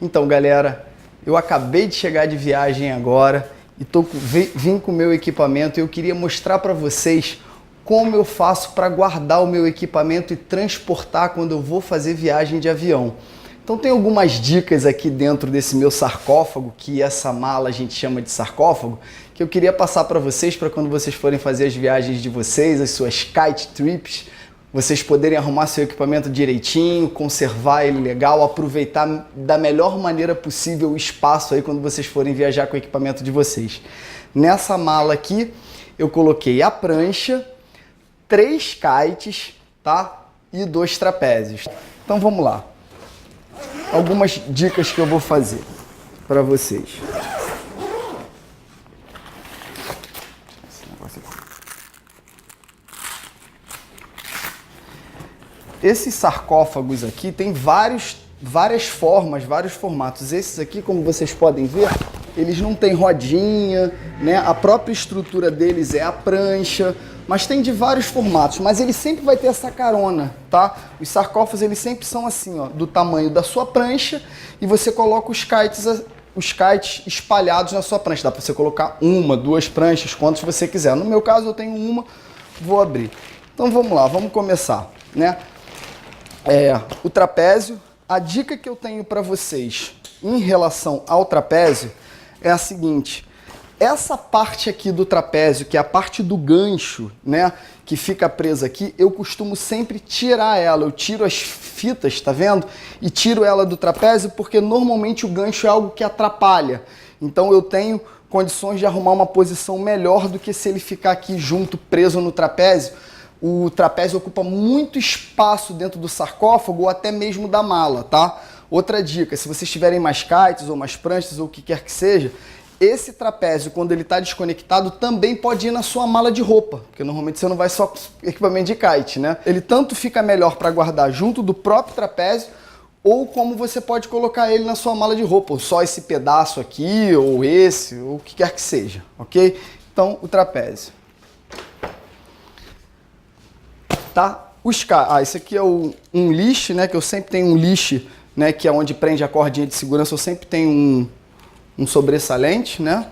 Então, galera, eu acabei de chegar de viagem agora e vim com o meu equipamento e eu queria mostrar para vocês como eu faço para guardar o meu equipamento e transportar quando eu vou fazer viagem de avião. Então tem algumas dicas aqui dentro desse meu sarcófago, que essa mala a gente chama de sarcófago, que eu queria passar para vocês para quando vocês forem fazer as viagens de vocês, as suas kite trips, vocês poderem arrumar seu equipamento direitinho, conservar ele legal, aproveitar da melhor maneira possível o espaço aí quando vocês forem viajar com o equipamento de vocês. Nessa mala aqui eu coloquei a prancha, 3 kites, tá? E 2 trapézios. Então vamos lá. Algumas dicas que eu vou fazer para vocês. Esses sarcófagos aqui tem várias formas, vários formatos. Esses aqui, como vocês podem ver, eles não têm rodinha, né? A própria estrutura deles é a prancha, mas tem de vários formatos, mas ele sempre vai ter essa carona, tá? Os sarcófagos, eles sempre são assim, ó, do tamanho da sua prancha, e você coloca os kites espalhados na sua prancha. Dá para você colocar 1, 2 pranchas, quantos você quiser. No meu caso, eu tenho uma, vou abrir. Então vamos lá, vamos começar, né? O trapézio, a dica que eu tenho para vocês em relação ao trapézio é a seguinte: essa parte aqui do trapézio, que é a parte do gancho, né, que fica presa aqui, eu costumo sempre tirar ela. Eu tiro as fitas, tá vendo? E tiro ela do trapézio porque normalmente o gancho é algo que atrapalha. Então eu tenho condições de arrumar uma posição melhor do que se ele ficar aqui junto, preso no trapézio. O trapézio ocupa muito espaço dentro do sarcófago ou até mesmo da mala, tá? Outra dica, se vocês tiverem mais kites ou mais pranchas ou o que quer que seja, esse trapézio, quando ele está desconectado, também pode ir na sua mala de roupa, porque normalmente você não vai só com equipamento de kite, né? Ele tanto fica melhor para guardar junto do próprio trapézio, ou como você pode colocar ele na sua mala de roupa, ou só esse pedaço aqui, ou esse, ou o que quer que seja, ok? Então, o trapézio. Tá? Esse aqui é um leash, né? Que eu sempre tenho um leash, né? Que é onde prende a cordinha de segurança. Eu sempre tenho um sobressalente, né?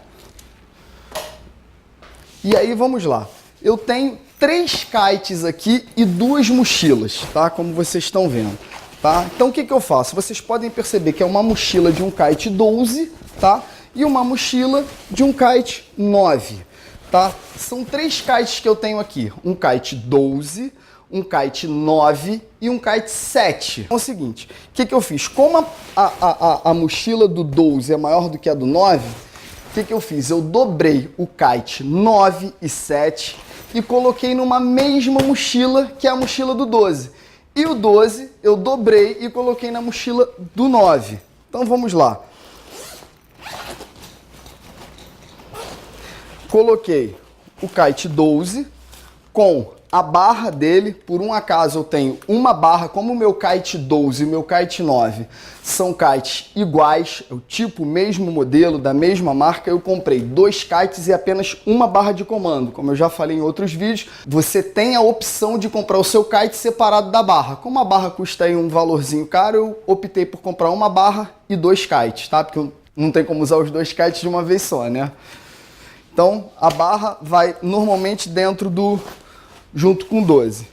E aí vamos lá. Eu tenho 3 kites aqui e 2 mochilas, tá? Como vocês estão vendo, tá? Então o que eu faço? Vocês podem perceber que é uma mochila de um kite 12, tá? E uma mochila de um kite 9, tá? São 3 kites que eu tenho aqui. Um kite 12, um kite 9 e um kite 7. Então é o seguinte, o que eu fiz? Como a mochila do 12 é maior do que a do 9, o que eu fiz? Eu dobrei o kite 9 e 7 e coloquei numa mesma mochila que é a mochila do 12. E o 12 eu dobrei e coloquei na mochila do 9. Então vamos lá. Coloquei o kite 12 com a barra dele. Por um acaso eu tenho uma barra, como o meu kite 12 e o meu kite 9 são kites iguais, o tipo, mesmo modelo, da mesma marca, eu comprei 2 kites e apenas uma barra de comando. Como eu já falei em outros vídeos, você tem a opção de comprar o seu kite separado da barra. Como a barra custa aí um valorzinho caro, eu optei por comprar uma barra e 2 kites, tá? Porque não tem como usar os 2 kites de uma vez só, né? Então a barra vai normalmente junto com 12.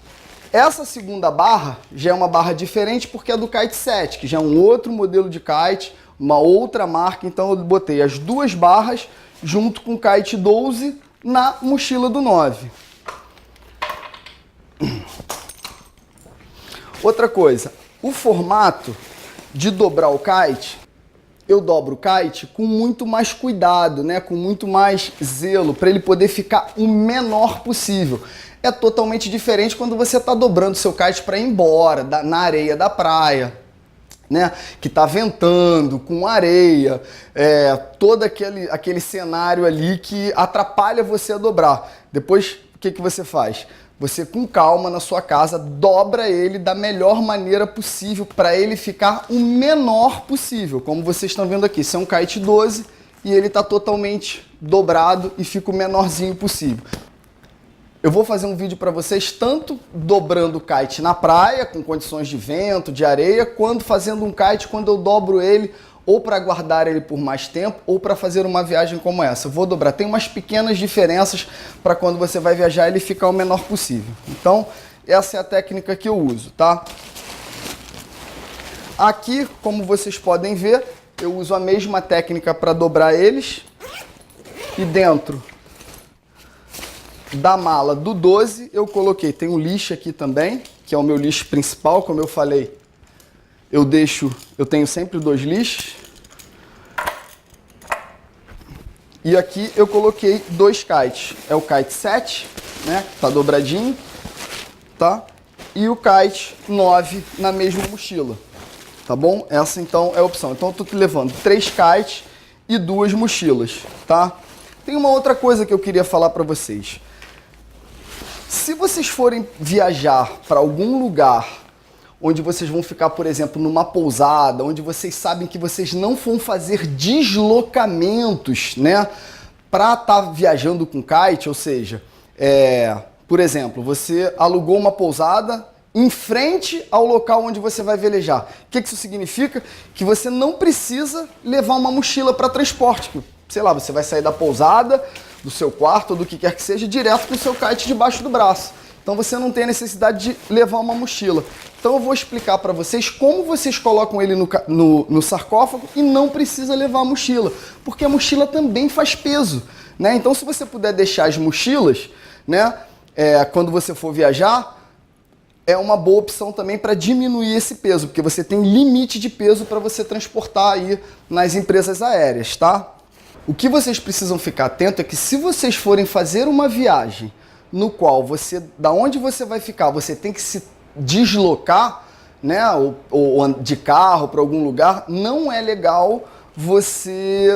Essa segunda barra já é uma barra diferente porque é do kite 7, que já é um outro modelo de kite, uma outra marca. Então eu botei as 2 barras junto com o kite 12 na mochila do 9. Outra coisa, o formato de dobrar o kite, eu dobro o kite com muito mais cuidado, né? Com muito mais zelo, para ele poder ficar o menor possível. É totalmente diferente quando você está dobrando seu kite para ir embora, na areia da praia, né? Que está ventando, com areia, todo aquele cenário ali que atrapalha você a dobrar. Depois, o que você faz? Você, com calma, na sua casa, dobra ele da melhor maneira possível para ele ficar o menor possível. Como vocês estão vendo aqui, esse é um kite 12 e ele está totalmente dobrado e fica o menorzinho possível. Eu vou fazer um vídeo para vocês tanto dobrando o kite na praia, com condições de vento, de areia, quanto fazendo um kite quando eu dobro ele ou para guardar ele por mais tempo, ou para fazer uma viagem como essa. Eu vou dobrar. Tem umas pequenas diferenças para quando você vai viajar ele ficar o menor possível. Então, essa é a técnica que eu uso, tá? Aqui, como vocês podem ver, eu uso a mesma técnica para dobrar eles. E dentro da mala do 12, eu coloquei, tem um lixo aqui também, que é o meu lixo principal, como eu falei. Eu tenho sempre 2 lixos. E aqui eu coloquei 2 kites. É o kite 7, né? Tá dobradinho, tá? E o kite 9 na mesma mochila, tá bom? Essa então é a opção. Então eu tô levando 3 kites e 2 mochilas, tá? Tem uma outra coisa que eu queria falar para vocês. Se vocês forem viajar para algum lugar onde vocês vão ficar, por exemplo, numa pousada, onde vocês sabem que vocês não vão fazer deslocamentos, né, para estar viajando com kite, ou seja, por exemplo, você alugou uma pousada em frente ao local onde você vai velejar. O que isso significa? Que você não precisa levar uma mochila para transporte. Sei lá, você vai sair da pousada, do seu quarto, ou do que quer que seja, direto com o seu kite debaixo do braço. Então você não tem a necessidade de levar uma mochila. Então eu vou explicar para vocês como vocês colocam ele no sarcófago e não precisa levar a mochila, porque a mochila também faz peso, né? Então se você puder deixar as mochilas, né, quando você for viajar, é uma boa opção também para diminuir esse peso, porque você tem limite de peso para você transportar aí nas empresas aéreas, tá? O que vocês precisam ficar atento é que se vocês forem fazer uma viagem no qual da onde você vai ficar, você tem que se deslocar, né, ou de carro para algum lugar, não é legal você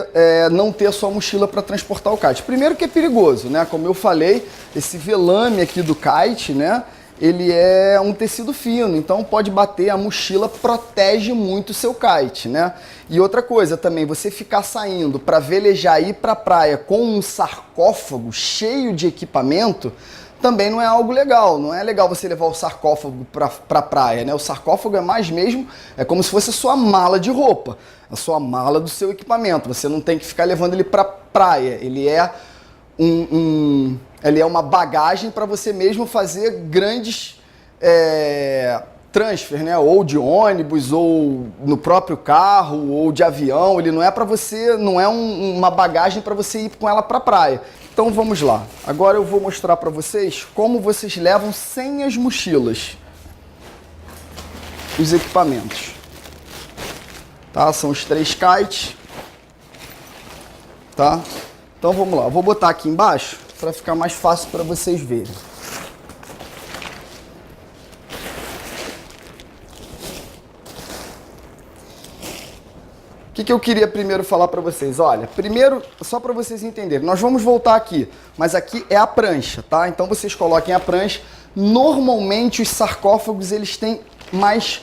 não ter a sua mochila para transportar o kite. Primeiro que é perigoso, né? Como eu falei, esse velame aqui do kite, né, ele é um tecido fino, então pode bater, a mochila protege muito o seu kite, né? E outra coisa também, você ficar saindo para velejar e ir para a praia com um sarcófago cheio de equipamento, também não é algo legal. Não é legal você levar o sarcófago para a praia, né? O sarcófago é mais mesmo, é como se fosse a sua mala de roupa, a sua mala do seu equipamento. Você não tem que ficar levando ele para a praia, ele é ele é uma bagagem para você mesmo fazer grandes transfer, né? Ou de ônibus, ou no próprio carro, ou de avião. Ele não é para você, não é uma bagagem para você ir com ela para a praia. Então vamos lá. Agora eu vou mostrar para vocês como vocês levam sem as mochilas os equipamentos. Tá? São os 3 kites. Tá? Então vamos lá. Eu vou botar aqui embaixo para ficar mais fácil para vocês verem. O que eu queria primeiro falar para vocês? Olha, primeiro, só para vocês entenderem, nós vamos voltar aqui, mas aqui é a prancha, tá? Então vocês coloquem a prancha. Normalmente os sarcófagos, eles têm mais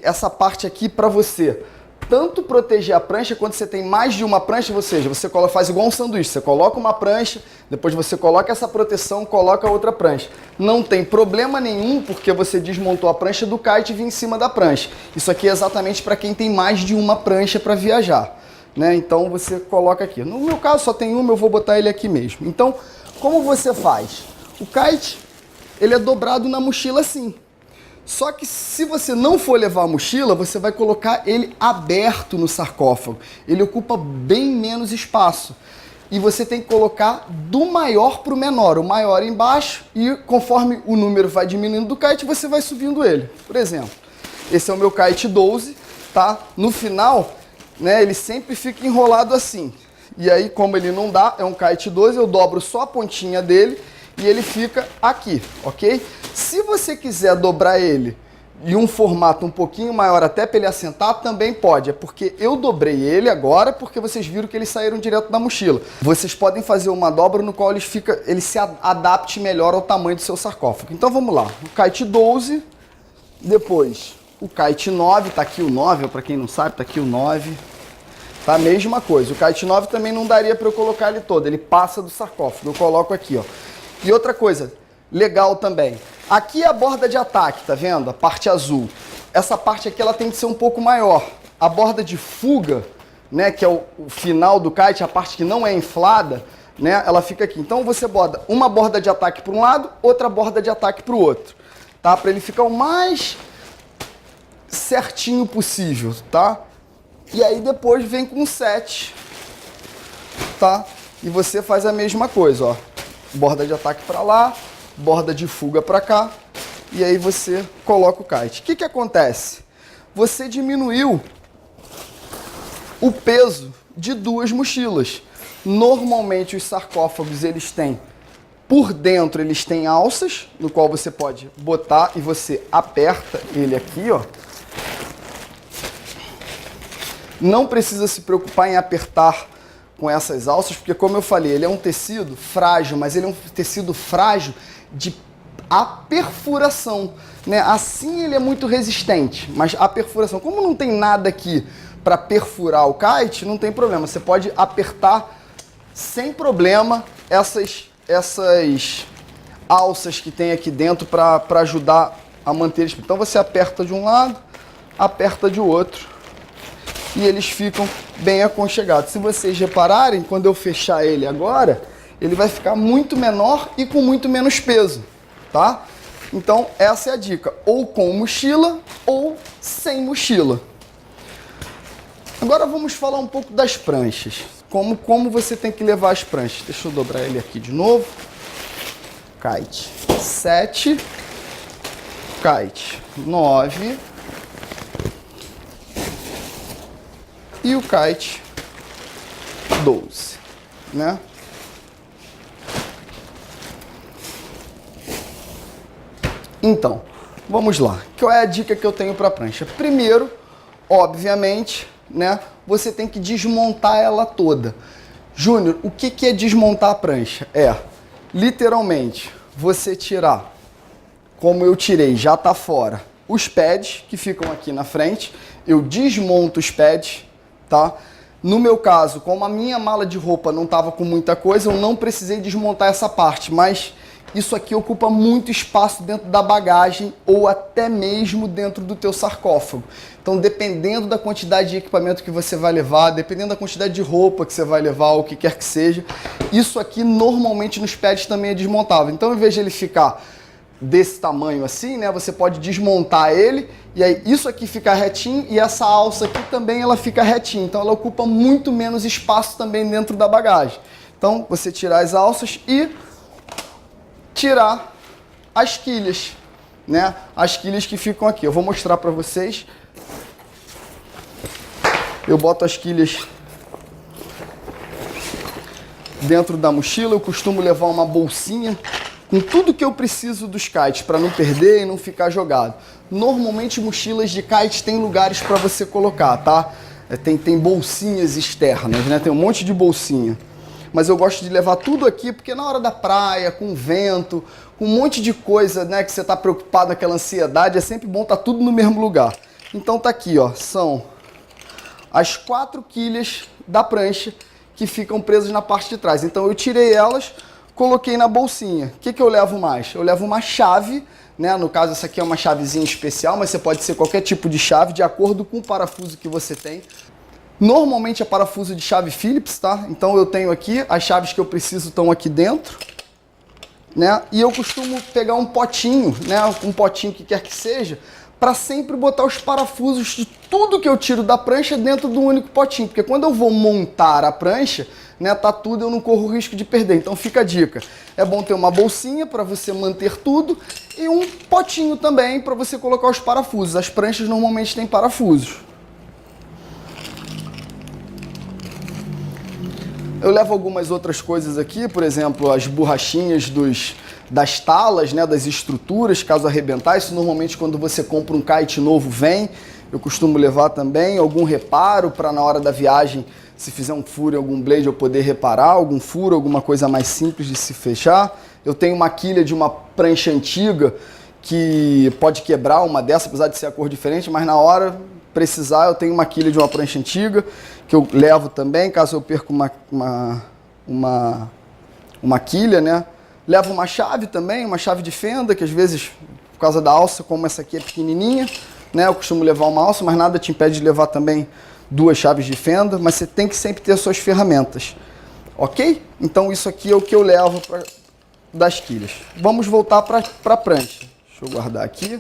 essa parte aqui para você tanto proteger a prancha, quando você tem mais de uma prancha, ou seja, você faz igual um sanduíche, você coloca uma prancha, depois você coloca essa proteção, coloca outra prancha. Não tem problema nenhum, porque você desmontou a prancha do kite e vinha em cima da prancha. Isso aqui é exatamente para quem tem mais de uma prancha para viajar, né? Então você coloca aqui. No meu caso só tem uma, eu vou botar ele aqui mesmo. Então, como você faz? O kite, ele é dobrado na mochila assim. Só que se você não for levar a mochila, você vai colocar ele aberto no sarcófago. Ele ocupa bem menos espaço. E você tem que colocar do maior para o menor. O maior embaixo e conforme o número vai diminuindo do kite, você vai subindo ele. Por exemplo, esse é o meu kite 12, tá? No final, né, ele sempre fica enrolado assim. E aí, como ele não dá, é um kite 12, eu dobro só a pontinha dele e ele fica aqui, ok? Se você quiser dobrar ele em um formato um pouquinho maior, até para ele assentar, também pode. É porque eu dobrei ele agora, porque vocês viram que eles saíram direto da mochila. Vocês podem fazer uma dobra no qual ele se adapte melhor ao tamanho do seu sarcófago. Então vamos lá. O kite 12, depois o kite 9, tá aqui o 9, para quem não sabe, tá aqui o 9. Tá a mesma coisa. O kite 9 também não daria para eu colocar ele todo, ele passa do sarcófago. Eu coloco aqui, ó. E outra coisa legal também, aqui é a borda de ataque, tá vendo? A parte azul. Essa parte aqui ela tem que ser um pouco maior, a borda de fuga, né, que é o final do kite, a parte que não é inflada, né, ela fica aqui. Então você bota uma borda de ataque para um lado, outra borda de ataque para o outro, tá? Para ele ficar o mais certinho possível, tá? E aí depois vem com 7, tá? E você faz a mesma coisa, ó. Borda de ataque para lá, borda de fuga para cá, e aí você coloca o kite. O que que acontece? Você diminuiu o peso de 2 mochilas. Normalmente os sarcófagos, eles têm, por dentro eles têm alças, no qual você pode botar e você aperta ele aqui, ó. Não precisa se preocupar em apertar com essas alças, porque como eu falei, ele é um tecido frágil, mas ele é um tecido frágil de a perfuração, né? Assim ele é muito resistente, mas a perfuração, como não tem nada aqui para perfurar o kite, não tem problema. Você pode apertar sem problema essas alças que tem aqui dentro para ajudar a manter eles. Então você aperta de um lado, aperta de outro e eles ficam bem aconchegados. Se vocês repararem, quando eu fechar ele agora, ele vai ficar muito menor e com muito menos peso, tá? Então essa é a dica, ou com mochila ou sem mochila. Agora vamos falar um pouco das pranchas. Como você tem que levar as pranchas. Deixa eu dobrar ele aqui de novo. Kite 7, kite 9 e o kite 12, né? Então, vamos lá. Qual é a dica que eu tenho para a prancha? Primeiro, obviamente, né, você tem que desmontar ela toda. Júnior, o que é desmontar a prancha? É, literalmente, você tirar, como eu tirei, já está fora, os pads que ficam aqui na frente. Eu desmonto os pads, tá? No meu caso, como a minha mala de roupa não estava com muita coisa, eu não precisei desmontar essa parte, mas isso aqui ocupa muito espaço dentro da bagagem ou até mesmo dentro do teu sarcófago. Então, dependendo da quantidade de equipamento que você vai levar, dependendo da quantidade de roupa que você vai levar, ou o que quer que seja, isso aqui normalmente nos pads também é desmontável. Então, em vez de ele ficar desse tamanho assim, né, você pode desmontar ele e aí isso aqui fica retinho e essa alça aqui também ela fica retinha. Então, ela ocupa muito menos espaço também dentro da bagagem. Então, você tirar as alças e tirar as quilhas, né? As quilhas que ficam aqui. Eu vou mostrar para vocês. Eu boto as quilhas dentro da mochila. Eu costumo levar uma bolsinha com tudo que eu preciso dos kites para não perder e não ficar jogado. Normalmente mochilas de kites tem lugares para você colocar, tá? Tem bolsinhas externas, né? Tem um monte de bolsinha. Mas eu gosto de levar tudo aqui, porque na hora da praia, com vento, com um monte de coisa, né, que você está preocupado, aquela ansiedade, é sempre bom estar tudo no mesmo lugar. Então tá aqui, ó, são as 4 quilhas da prancha que ficam presas na parte de trás. Então eu tirei elas, coloquei na bolsinha. O que que eu levo mais? Eu levo uma chave, né, no caso essa aqui é uma chavezinha especial, mas você pode ser qualquer tipo de chave, de acordo com o parafuso que você tem. Normalmente é parafuso de chave Phillips, tá? Então eu tenho aqui, as chaves que eu preciso estão aqui dentro, né? E eu costumo pegar um potinho, né? Um potinho que quer que seja, para sempre botar os parafusos de tudo que eu tiro da prancha dentro do único potinho. Porque quando eu vou montar a prancha, né, tá tudo, eu não corro o risco de perder. Então fica a dica. É bom ter uma bolsinha para você manter tudo e um potinho também para você colocar os parafusos. As pranchas normalmente têm parafusos. Eu levo algumas outras coisas aqui, por exemplo, as borrachinhas das talas, né, das estruturas, caso arrebentar. Isso normalmente quando você compra um kite novo vem. Eu costumo levar também algum reparo para na hora da viagem, se fizer um furo em algum blade, eu poder reparar algum furo, alguma coisa mais simples de se fechar. Eu tenho uma quilha de uma prancha antiga que pode quebrar uma dessa, apesar de ser a cor diferente, mas na hora precisar, eu tenho uma quilha de uma prancha antiga que eu levo também, caso eu perca uma quilha, né? Levo uma chave também, uma chave de fenda, que às vezes, por causa da alça, como essa aqui é pequenininha, né? Eu costumo levar uma alça, mas nada te impede de levar também 2 chaves de fenda, mas você tem que sempre ter as suas ferramentas, ok? Então isso aqui é o que eu levo das quilhas. Vamos voltar para a prancha. Deixa eu guardar aqui.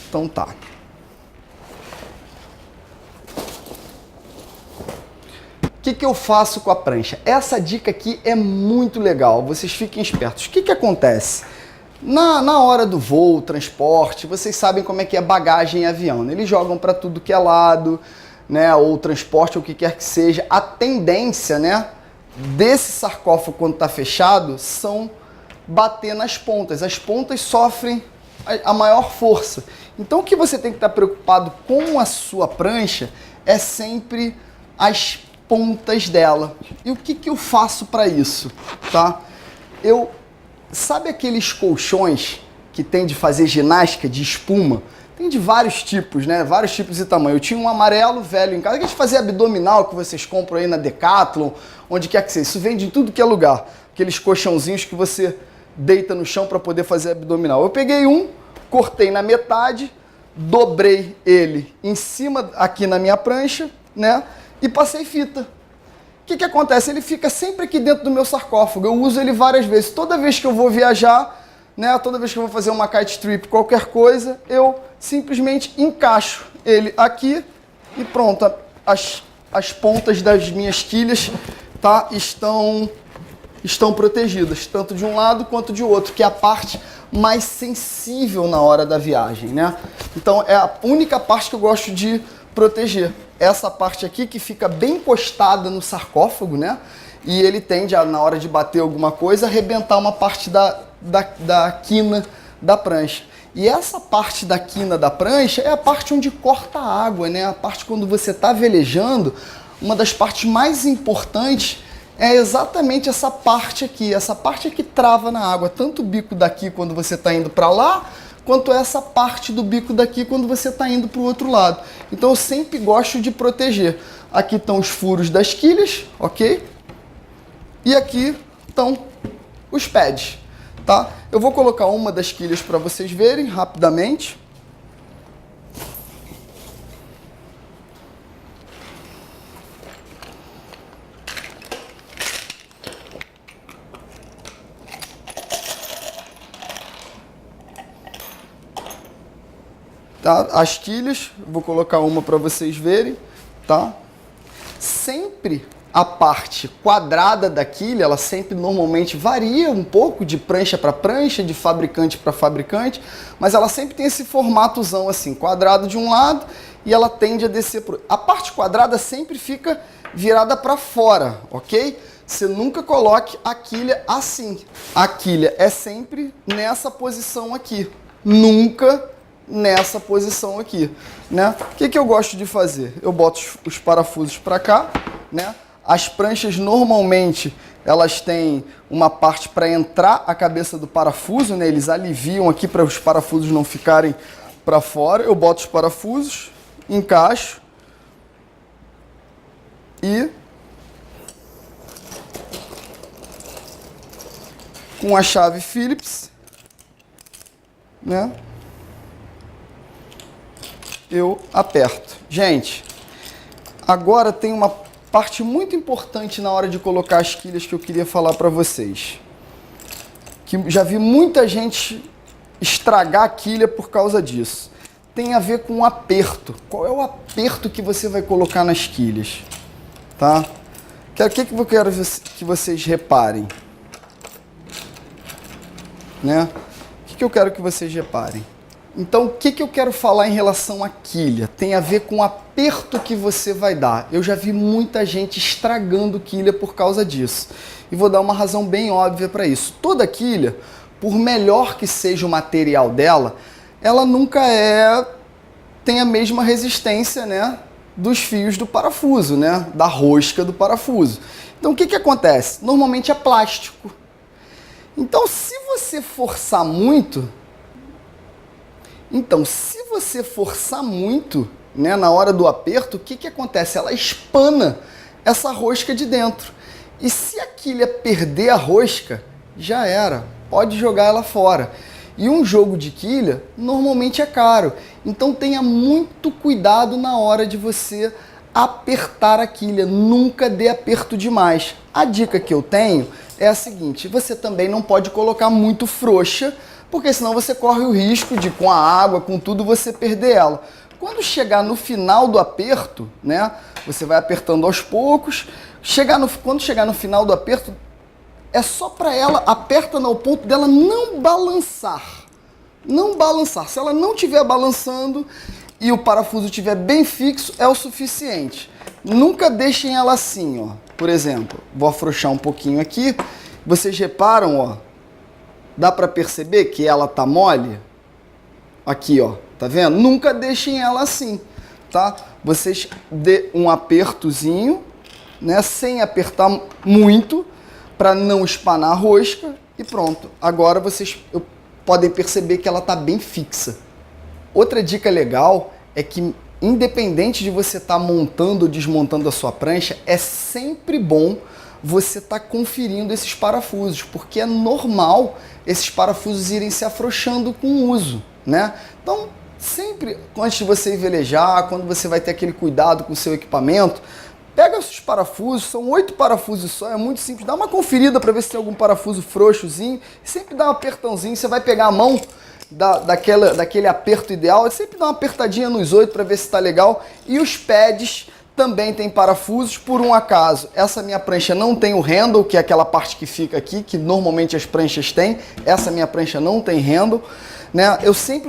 Então tá. O que eu faço com a prancha? Essa dica aqui é muito legal, vocês fiquem espertos. O que acontece? Na hora do voo, transporte, vocês sabem como é que é bagagem em avião, né? Eles jogam para tudo que é lado, né? Ou transporte, ou o que quer que seja. A tendência, né, desse sarcófago quando está fechado são bater nas pontas. As pontas sofrem a maior força. Então o que você tem que estar preocupado com a sua prancha é sempre as pontas dela. E o que eu faço para isso, tá? Sabe aqueles colchões que tem de fazer ginástica de espuma? Tem de vários tipos, né? Vários tipos e tamanho. Eu tinha um amarelo velho em casa, que a gente fazia abdominal, que vocês compram aí na Decathlon, onde quer que seja. Isso vende em tudo que é lugar. Aqueles colchãozinhos que você deita no chão para poder fazer abdominal. Eu peguei um, cortei na metade, dobrei ele em cima aqui na minha prancha, né? E passei fita. O que acontece? Ele fica sempre aqui dentro do meu sarcófago. Eu uso ele várias vezes. Toda vez que eu vou viajar, né? Toda vez que eu vou fazer uma kite trip, qualquer coisa, eu simplesmente encaixo ele aqui e pronto. As pontas das minhas quilhas, tá? Estão protegidas, tanto de um lado quanto de outro, que é a parte mais sensível na hora da viagem, né? Então é a única parte que eu gosto de proteger. Essa parte aqui que fica bem encostada no sarcófago, né? E ele tende a, na hora de bater alguma coisa, arrebentar uma parte da quina da prancha. E essa parte da quina da prancha é a parte onde corta a água, né? A parte quando você está velejando, uma das partes mais importantes é exatamente essa parte aqui que trava na água, tanto o bico daqui quando você está indo para lá, quanto essa parte do bico daqui quando você está indo para o outro lado. Então eu sempre gosto de proteger. Aqui estão os furos das quilhas, ok? E aqui estão os pads, tá? Eu vou colocar uma das quilhas para vocês verem rapidamente. Tá? As quilhas, vou colocar uma para vocês verem, tá? Sempre a parte quadrada da quilha, ela sempre normalmente varia um pouco de prancha para prancha, de fabricante para fabricante, mas ela sempre tem esse formatozão assim, quadrado de um lado e ela tende a descer pro... A parte quadrada sempre fica virada para fora, ok? Você nunca coloque a quilha assim. A quilha é sempre nessa posição aqui, nunca nessa posição aqui, né? O que eu gosto de fazer? Eu boto os parafusos para cá, né? As pranchas normalmente elas têm uma parte para entrar a cabeça do parafuso, né? Eles aliviam aqui para os parafusos não ficarem para fora. Eu boto os parafusos, encaixo e com a chave Phillips, né? Eu aperto. Gente, agora tem uma parte muito importante na hora de colocar as quilhas que eu queria falar para vocês. Que já vi muita gente estragar a quilha por causa disso. Tem a ver com o aperto. Qual é o aperto que você vai colocar nas quilhas? Tá? O que eu quero que vocês reparem? Né? O que eu quero que vocês reparem? Então, o que eu quero falar em relação à quilha? Tem a ver com o aperto que você vai dar. Eu já vi muita gente estragando quilha por causa disso. E vou dar uma razão bem óbvia para isso. Toda quilha, por melhor que seja o material dela, ela nunca tem a mesma resistência, né, dos fios do parafuso, né, da rosca do parafuso. Então, o que acontece? Normalmente é plástico. Então, se você forçar muito... né, na hora do aperto, o que acontece? Ela espana essa rosca de dentro. E se a quilha perder a rosca, já era. Pode jogar ela fora. E um jogo de quilha normalmente é caro. Então tenha muito cuidado na hora de você apertar a quilha. Nunca dê aperto demais. A dica que eu tenho é a seguinte: você também não pode colocar muito frouxa, porque senão você corre o risco de, com a água, com tudo, você perder ela. Quando chegar no final do aperto, né, você vai apertando aos poucos. Quando chegar no final do aperto, é só para ela, aperta no ponto dela não balançar. Não balançar. Se ela não estiver balançando e o parafuso estiver bem fixo, é o suficiente. Nunca deixem ela assim, ó. Por exemplo, vou afrouxar um pouquinho aqui. Vocês reparam, ó, dá para perceber que ela tá mole? Aqui, ó, tá vendo? Nunca deixem ela assim, tá? Vocês dê um apertozinho, né, sem apertar muito, para não espanar a rosca e pronto. Agora vocês podem perceber que ela tá bem fixa. Outra dica legal é que, independente de você estar montando ou desmontando a sua prancha, é sempre bom você estar conferindo esses parafusos, porque é normal esses parafusos irem se afrouxando com o uso, né? Então, sempre antes de você ir velejar, quando você vai ter aquele cuidado com o seu equipamento, pega esses parafusos, são 8 parafusos só, é muito simples, dá uma conferida para ver se tem algum parafuso frouxozinho, sempre dá um apertãozinho, você vai pegar a mão daquele aperto ideal, sempre dá uma apertadinha nos 8 para ver se está legal. E os pads também tem parafusos. Por um acaso, essa minha prancha não tem o handle, que é aquela parte que fica aqui, que normalmente as pranchas têm. Essa minha prancha não tem handle, né?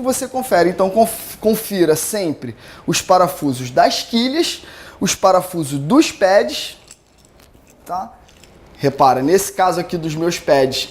Você confere, então confira sempre os parafusos das quilhas, os parafusos dos pads, tá? Repara, nesse caso aqui dos meus pads,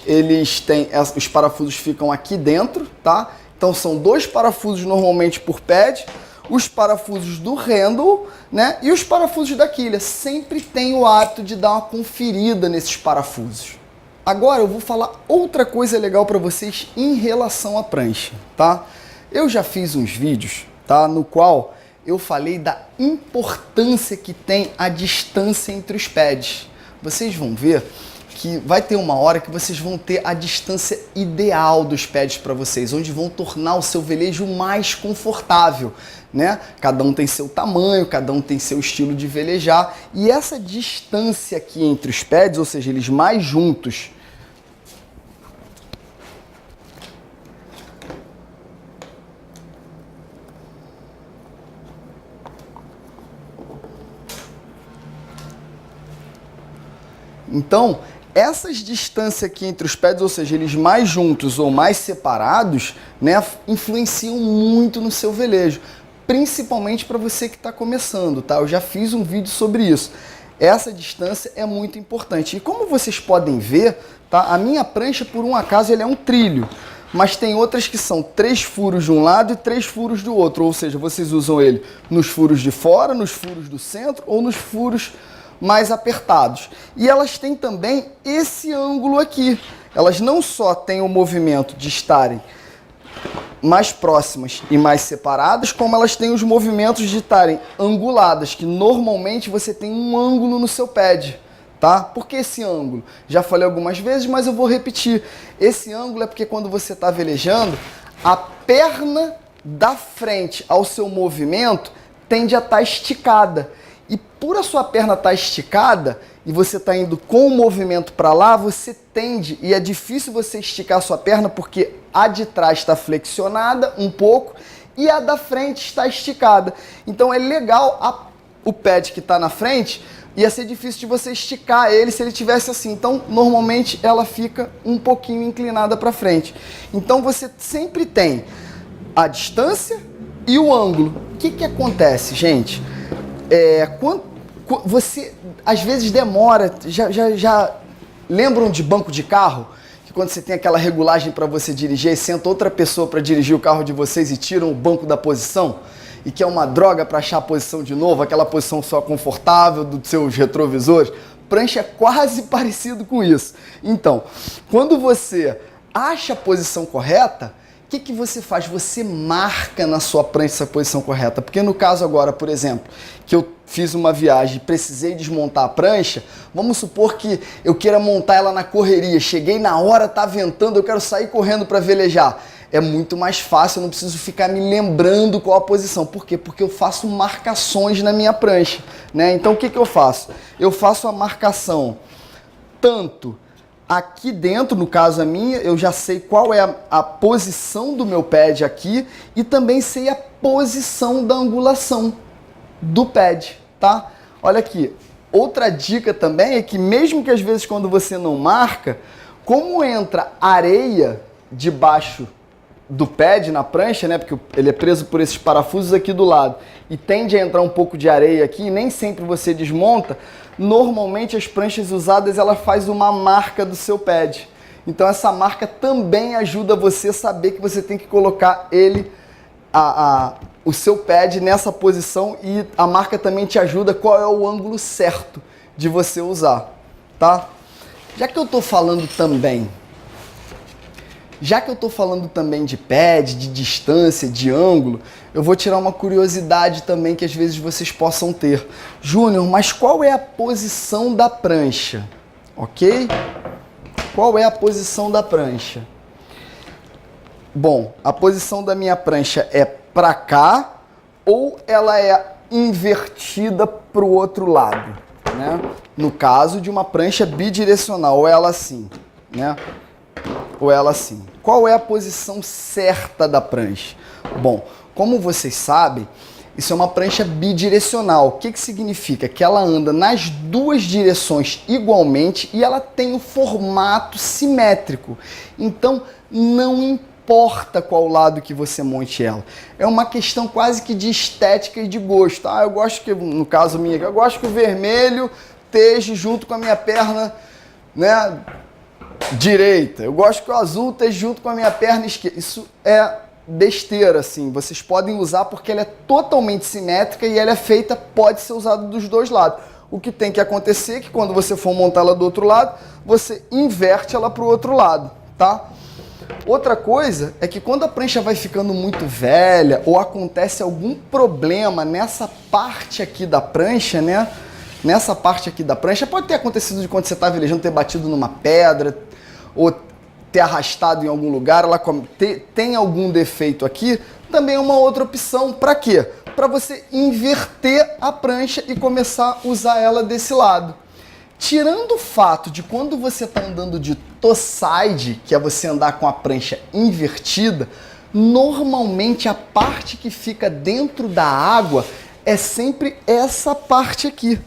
os parafusos ficam aqui dentro, tá? Então são 2 parafusos normalmente por pad, os parafusos do handle, né? E os parafusos da quilha. Sempre tem o hábito de dar uma conferida nesses parafusos. Agora eu vou falar outra coisa legal para vocês em relação à prancha, tá? Eu já fiz uns vídeos, tá? No qual eu falei da importância que tem a distância entre os pads. Vocês vão ver que vai ter uma hora que vocês vão ter a distância ideal dos pads para vocês, onde vão tornar o seu velejo mais confortável, né? Cada um tem seu tamanho, cada um tem seu estilo de velejar, e essa distância aqui entre os pads, ou seja, eles mais juntos, então, essas distâncias aqui entre os pads, ou seja, eles mais juntos ou mais separados, né, influenciam muito no seu velejo, principalmente para você que está começando, tá? Eu já fiz um vídeo sobre isso. Essa distância é muito importante. E como vocês podem ver, tá? A minha prancha, por um acaso, ele é um trilho, mas tem outras que são 3 furos de um lado e 3 furos do outro, ou seja, vocês usam ele nos furos de fora, nos furos do centro ou nos furos mais apertados. E elas têm também esse ângulo aqui. Elas não só têm o movimento de estarem mais próximas e mais separadas, como elas têm os movimentos de estarem anguladas, que normalmente você tem um ângulo no seu pad, tá? Por que esse ângulo? Já falei algumas vezes, mas eu vou repetir. Esse ângulo é porque quando você está velejando, a perna da frente ao seu movimento tende a estar esticada. E por a sua perna estar esticada e você está indo com o movimento para lá, você tende, e é difícil você esticar a sua perna porque a de trás está flexionada um pouco e a da frente está esticada. Então é legal o pad que está na frente, ia ser difícil de você esticar ele se ele tivesse assim. Então normalmente ela fica um pouquinho inclinada para frente. Então você sempre tem a distância e o ângulo. O que acontece, gente? Quando você às vezes demora, já lembram de banco de carro? Que quando você tem aquela regulagem para você dirigir, e senta outra pessoa para dirigir o carro de vocês e tiram o banco da posição, e que é uma droga para achar a posição de novo, aquela posição só confortável dos seus retrovisores. Prancha é quase parecido com isso. Então, quando você acha a posição correta, o que você faz? Você marca na sua prancha essa posição correta. Porque no caso agora, por exemplo, que eu fiz uma viagem e precisei desmontar a prancha, vamos supor que eu queira montar ela na correria, cheguei na hora, tá ventando, eu quero sair correndo para velejar. é muito mais fácil, eu não preciso ficar me lembrando qual a posição. Por quê? Porque eu faço marcações na minha prancha, né? Então o que eu faço? Eu faço a marcação tanto aqui dentro, no caso a minha, eu já sei qual é a posição do meu pad aqui e também sei a posição da angulação do pad, tá? Olha aqui, outra dica também é que mesmo que às vezes quando você não marca, como entra areia debaixo do pad na prancha, né? Porque ele é preso por esses parafusos aqui do lado e tende a entrar um pouco de areia aqui, e nem sempre você desmonta. Normalmente as pranchas usadas ela faz uma marca do seu pad. Então essa marca também ajuda você a saber que você tem que colocar ele o seu pad nessa posição, e a marca também te ajuda qual é o ângulo certo de você usar, tá? Já que eu tô falando também de pad, de distância, de ângulo, eu vou tirar uma curiosidade também que às vezes vocês possam ter. Júnior, mas qual é a posição da prancha? Ok? Qual é a posição da prancha? Bom, a posição da minha prancha é para cá ou ela é invertida para o outro lado, né? No caso de uma prancha bidirecional, ou ela assim, né? Ou ela assim. Qual é a posição certa da prancha? Bom, como vocês sabem, isso é uma prancha bidirecional. O que significa? Que ela anda nas duas direções igualmente e ela tem um formato simétrico. Então, não importa qual lado que você monte ela. É uma questão quase que de estética e de gosto. Eu gosto que, no caso minha, eu gosto que o vermelho esteja junto com a minha perna, né, direita. Eu gosto que o azul esteja junto com a minha perna esquerda. Isso é besteira, assim. Vocês podem usar porque ela é totalmente simétrica e ela é feita, pode ser usada dos dois lados. O que tem que acontecer é que quando você for montar ela do outro lado, você inverte ela para o outro lado, tá? Outra coisa é que quando a prancha vai ficando muito velha ou acontece algum problema nessa parte aqui da prancha, né? Nessa parte aqui da prancha, pode ter acontecido de quando você está velejando, ter batido numa pedra ou ter arrastado em algum lugar, ela tem algum defeito aqui, também é uma outra opção. Para quê? Para você inverter a prancha e começar a usar ela desse lado. Tirando o fato de quando você está andando de toe-side, que é você andar com a prancha invertida, normalmente a parte que fica dentro da água é sempre essa parte aqui,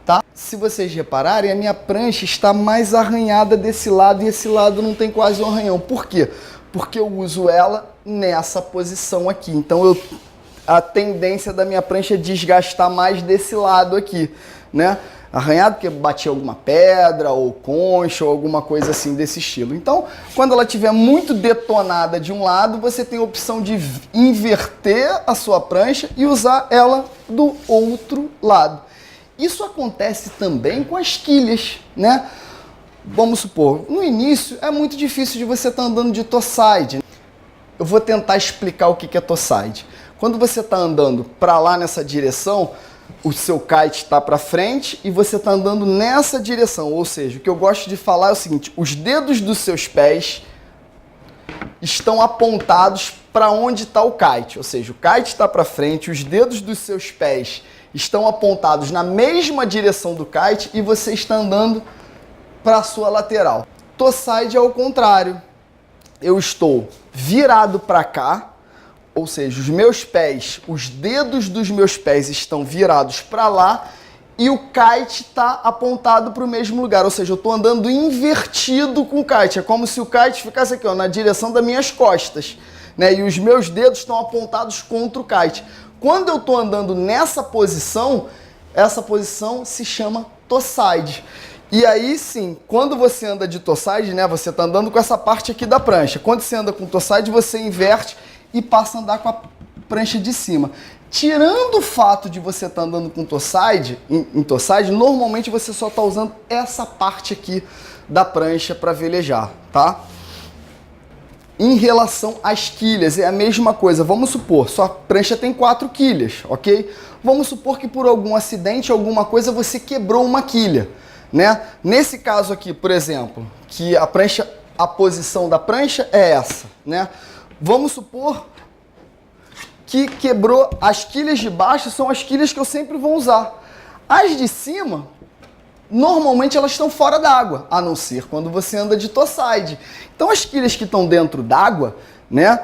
tá? Se vocês repararem, a minha prancha está mais arranhada desse lado e esse lado não tem quase um arranhão. Por quê? Porque eu uso ela nessa posição aqui. Então a tendência da minha prancha é desgastar mais desse lado aqui, né? Arranhado porque bati alguma pedra ou concha ou alguma coisa assim desse estilo. Então, quando ela estiver muito detonada de um lado, você tem a opção de inverter a sua prancha e usar ela do outro lado. Isso acontece também com as quilhas, né? Vamos supor, no início é muito difícil de você estar andando de toe-side. Eu vou tentar explicar o que é toe-side. Quando você está andando para lá nessa direção, o seu kite está para frente e você está andando nessa direção. Ou seja, o que eu gosto de falar é o seguinte: os dedos dos seus pés estão apontados para onde está o kite. Ou seja, o kite está para frente, os dedos dos seus pés estão apontados na mesma direção do kite e você está andando para a sua lateral. Toe-side é o contrário. Eu estou virado para cá, ou seja, os meus pés, os dedos dos meus pés estão virados para lá e o kite está apontado para o mesmo lugar. Ou seja, eu estou andando invertido com o kite. É como se o kite ficasse aqui, ó, na direção das minhas costas, né? E os meus dedos estão apontados contra o kite. Quando eu estou andando nessa posição, essa posição se chama toe-side. E aí sim, quando você anda de toe-side, né, você está andando com essa parte aqui da prancha. Quando você anda com toe-side, você inverte e passa a andar com a prancha de cima. Tirando o fato de você estar andando com toe-side, em toe-side, normalmente você só está usando essa parte aqui da prancha para velejar, tá? Em relação às quilhas, é a mesma coisa. Vamos supor, sua prancha tem 4 quilhas, ok? Vamos supor que por algum acidente, alguma coisa, você quebrou uma quilha, né? Nesse caso aqui, por exemplo, que a posição da prancha é essa, né? Vamos supor que quebrou as quilhas de baixo, são as quilhas que eu sempre vou usar. As de cima, normalmente elas estão fora d'água, a não ser quando você anda de towside. Então as quilhas que estão dentro d'água, né?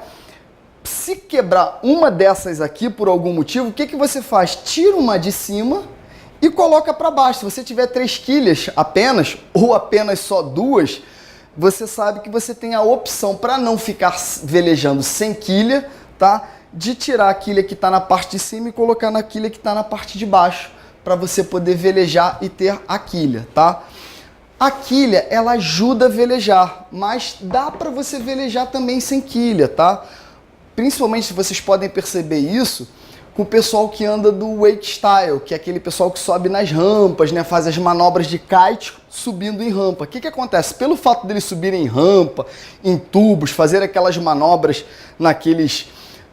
Se quebrar uma dessas aqui por algum motivo, o que, que você faz? Tira uma de cima e coloca para baixo. Se você tiver 3 quilhas apenas, ou apenas só 2, você sabe que você tem a opção, para não ficar velejando sem quilha, tá? De tirar a quilha que está na parte de cima e colocar na quilha que está na parte de baixo, para você poder velejar e ter a quilha, tá? A quilha, ela ajuda a velejar, mas dá para você velejar também sem quilha, tá? Principalmente, se vocês podem perceber isso, com o pessoal que anda do wake style, que é aquele pessoal que sobe nas rampas, né? Faz as manobras de kite subindo em rampa. O que, que acontece? Pelo fato deles subirem em rampa, em tubos, fazer aquelas manobras naqueles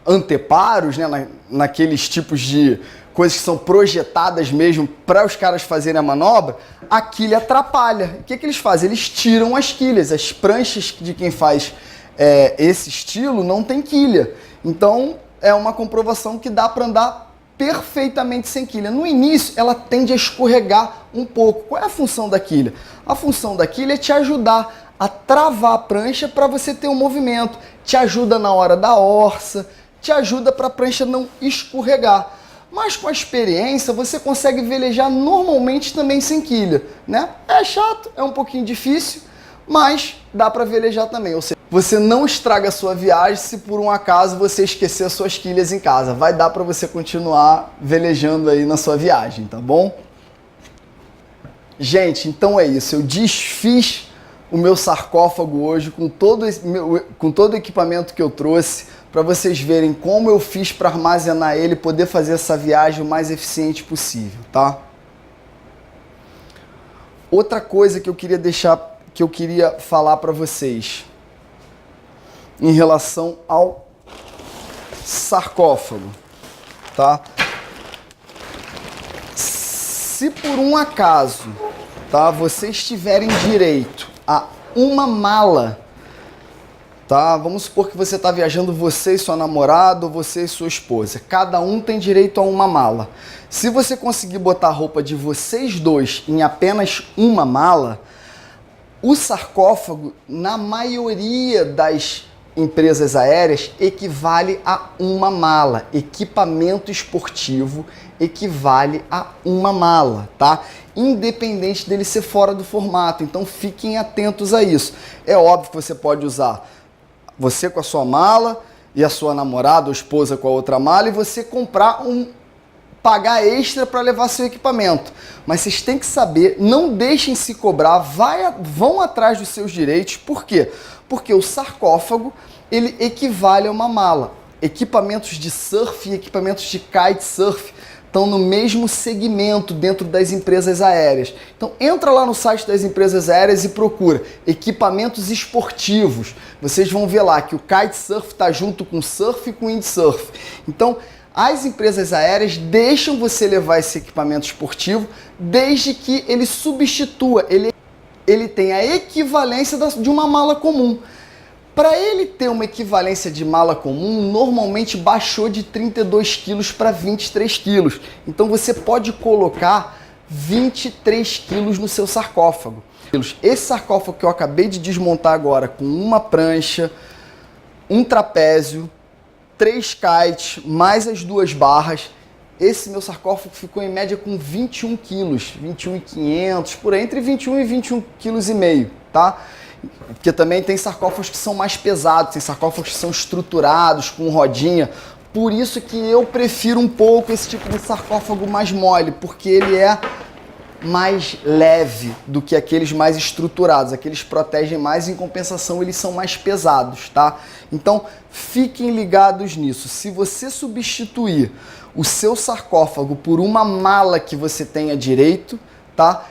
anteparos, né? Naqueles tipos de coisas que são projetadas mesmo para os caras fazerem a manobra, a quilha atrapalha. O que, que eles fazem? Eles tiram as quilhas. As pranchas de quem faz esse estilo não tem quilha. Então, é uma comprovação que dá para andar perfeitamente sem quilha. No início, ela tende a escorregar um pouco. Qual é a função da quilha? A função da quilha é te ajudar a travar a prancha para você ter um movimento. Te ajuda na hora da orça, te ajuda para a prancha não escorregar. Mas com a experiência, você consegue velejar normalmente também sem quilha, né? É chato, é um pouquinho difícil, mas dá para velejar também. Ou seja, você não estraga a sua viagem se por um acaso você esquecer as suas quilhas em casa. Vai dar para você continuar velejando aí na sua viagem, tá bom? Gente, então é isso. Eu desfiz o meu sarcófago hoje com todo o equipamento que eu trouxe para vocês verem como eu fiz para armazenar ele e poder fazer essa viagem o mais eficiente possível, tá? Outra coisa que eu queria falar para vocês em relação ao sarcófago, tá? Se por um acaso, tá, vocês tiverem direito a uma mala, tá? Vamos supor que você está viajando, você e sua namorada, ou você e sua esposa. Cada um tem direito a uma mala. Se você conseguir botar a roupa de vocês dois em apenas uma mala, o sarcófago, na maioria das empresas aéreas, equivale a uma mala. Equipamento esportivo equivale a uma mala, tá? Independente dele ser fora do formato. Então fiquem atentos a isso. É óbvio que você pode usar você com a sua mala e a sua namorada ou esposa com a outra mala, e você pagar extra para levar seu equipamento. Mas vocês têm que saber, não deixem se cobrar, vão atrás dos seus direitos. Por quê? Porque o sarcófago, ele equivale a uma mala. Equipamentos de surf e equipamentos de kitesurf estão no mesmo segmento dentro das empresas aéreas. Então entra lá no site das empresas aéreas e procura equipamentos esportivos. Vocês vão ver lá que o kitesurf está junto com surf e com windsurf. Então as empresas aéreas deixam você levar esse equipamento esportivo desde que ele substitua, ele tem a equivalência de uma mala comum. Para ele ter uma equivalência de mala comum, normalmente baixou de 32 quilos para 23 quilos. Então você pode colocar 23 quilos no seu sarcófago. Esse sarcófago que eu acabei de desmontar agora, com uma prancha, um trapézio, 3 kites, mais as 2 barras, esse meu sarcófago ficou em média com 21 quilos, 21.500, por aí, entre 21 e 21 quilos e meio, tá? Porque também tem sarcófagos que são mais pesados, tem sarcófagos que são estruturados, com rodinha. Por isso que eu prefiro um pouco esse tipo de sarcófago mais mole, porque ele é mais leve do que aqueles mais estruturados. Aqueles protegem mais, em compensação eles são mais pesados, tá? Então fiquem ligados nisso. Se você substituir o seu sarcófago por uma mala que você tenha direito, tá?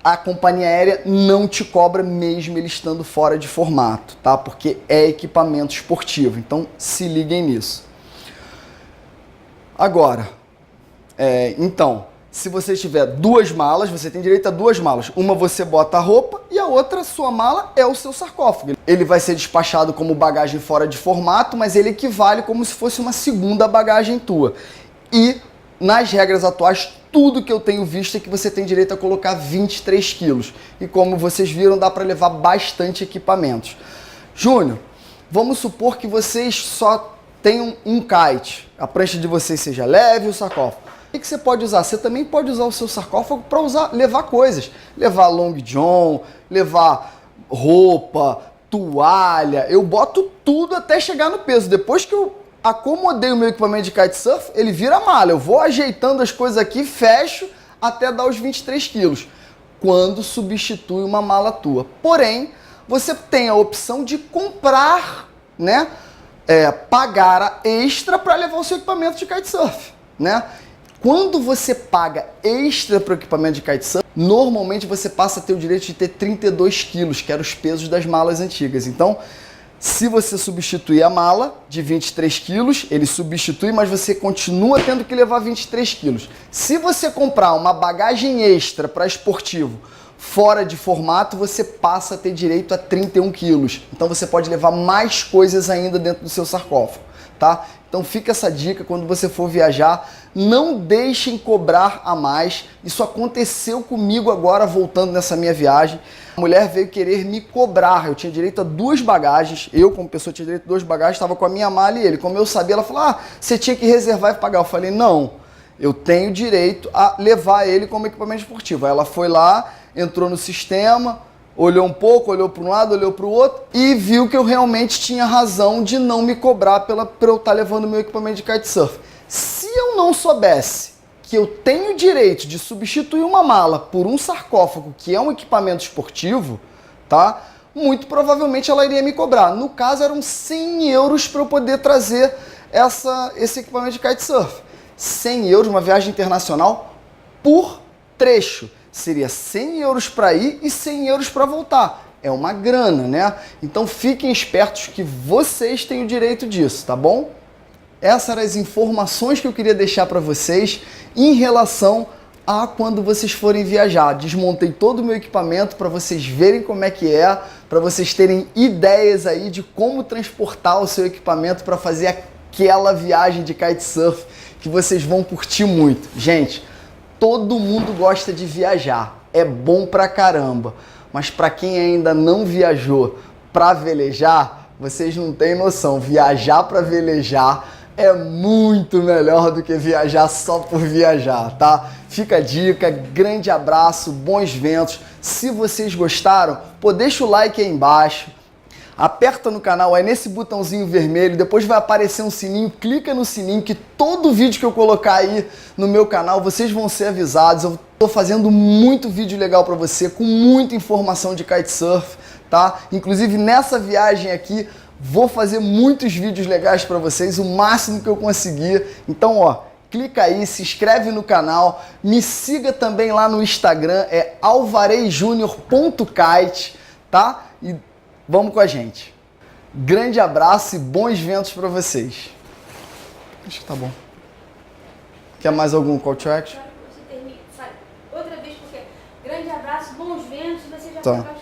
A companhia aérea não te cobra mesmo ele estando fora de formato, tá? Porque é equipamento esportivo, então se liguem nisso. Agora, então, Se você tiver duas malas, você tem direito a duas malas. Uma você bota a roupa e a outra, sua mala, é o seu sarcófago. Ele vai ser despachado como bagagem fora de formato, mas ele equivale como se fosse uma segunda bagagem tua. E nas regras atuais, tudo que eu tenho visto é que você tem direito a colocar 23 quilos. E como vocês viram, dá para levar bastante equipamentos. Júnior, vamos supor que vocês só tenham um kite. A prancha de vocês seja leve e o sarcófago. O que você pode usar? Você também pode usar o seu sarcófago para levar coisas. Levar long john, levar roupa, toalha. Eu boto tudo até chegar no peso. Depois que eu acomodei o meu equipamento de kitesurf, ele vira mala. Eu vou ajeitando as coisas aqui, fecho até dar os 23 quilos. Quando substitui uma mala tua. Porém, você tem a opção de comprar, né? Pagar a extra para levar o seu equipamento de kitesurf, né? Quando você paga extra para o equipamento de kitesurf, normalmente você passa a ter o direito de ter 32 quilos, que eram os pesos das malas antigas. Então, se você substituir a mala de 23 quilos, ele substitui, mas você continua tendo que levar 23 quilos. Se você comprar uma bagagem extra para esportivo fora de formato, você passa a ter direito a 31 quilos. Então você pode levar mais coisas ainda dentro do seu sarcófago, tá? Então fica essa dica, quando você for viajar, não deixem cobrar a mais. Isso aconteceu comigo agora, voltando nessa minha viagem. A mulher veio querer me cobrar, eu tinha direito a 2 bagagens, eu como pessoa tinha direito a 2 bagagens, estava com a minha mala e ele. Como eu sabia, ela falou, você tinha que reservar e pagar. Eu falei, não, eu tenho direito a levar ele como equipamento esportivo. Aí ela foi lá, entrou no sistema, olhou um pouco, olhou para um lado, olhou para o outro e viu que eu realmente tinha razão de não me cobrar para eu estar levando o meu equipamento de kitesurf. Se eu não soubesse que eu tenho direito de substituir uma mala por um sarcófago, que é um equipamento esportivo, tá? Muito provavelmente ela iria me cobrar. No caso, eram 100 euros para eu poder trazer esse equipamento de kitesurf. 100 euros, uma viagem internacional por trecho. Seria 100 euros para ir e 100 euros para voltar. É uma grana, né? Então fiquem espertos que vocês têm o direito disso, tá bom? Essas eram as informações que eu queria deixar para vocês em relação a quando vocês forem viajar. Desmontei todo o meu equipamento para vocês verem como é que é, para vocês terem ideias aí de como transportar o seu equipamento para fazer aquela viagem de kitesurf que vocês vão curtir muito. Gente, todo mundo gosta de viajar, é bom pra caramba, mas para quem ainda não viajou para velejar, vocês não têm noção, viajar para velejar é muito melhor do que viajar só por viajar, tá? Fica a dica, grande abraço, bons ventos. Se vocês gostaram, deixa o like aí embaixo. Aperta no canal, aí nesse botãozinho vermelho, depois vai aparecer um sininho, clica no sininho que todo vídeo que eu colocar aí no meu canal, vocês vão ser avisados. Eu tô fazendo muito vídeo legal para você, com muita informação de kitesurf, tá? Inclusive nessa viagem aqui, vou fazer muitos vídeos legais para vocês, o máximo que eu conseguir. Então, clica aí, se inscreve no canal, me siga também lá no Instagram, é alvarejunior.kite, tá? E vamos com a gente. Grande abraço e bons ventos para vocês. Acho que tá bom. Quer mais algum call to action? Você termina, sabe? Outra vez, porque grande abraço, bons ventos, você já tá. pode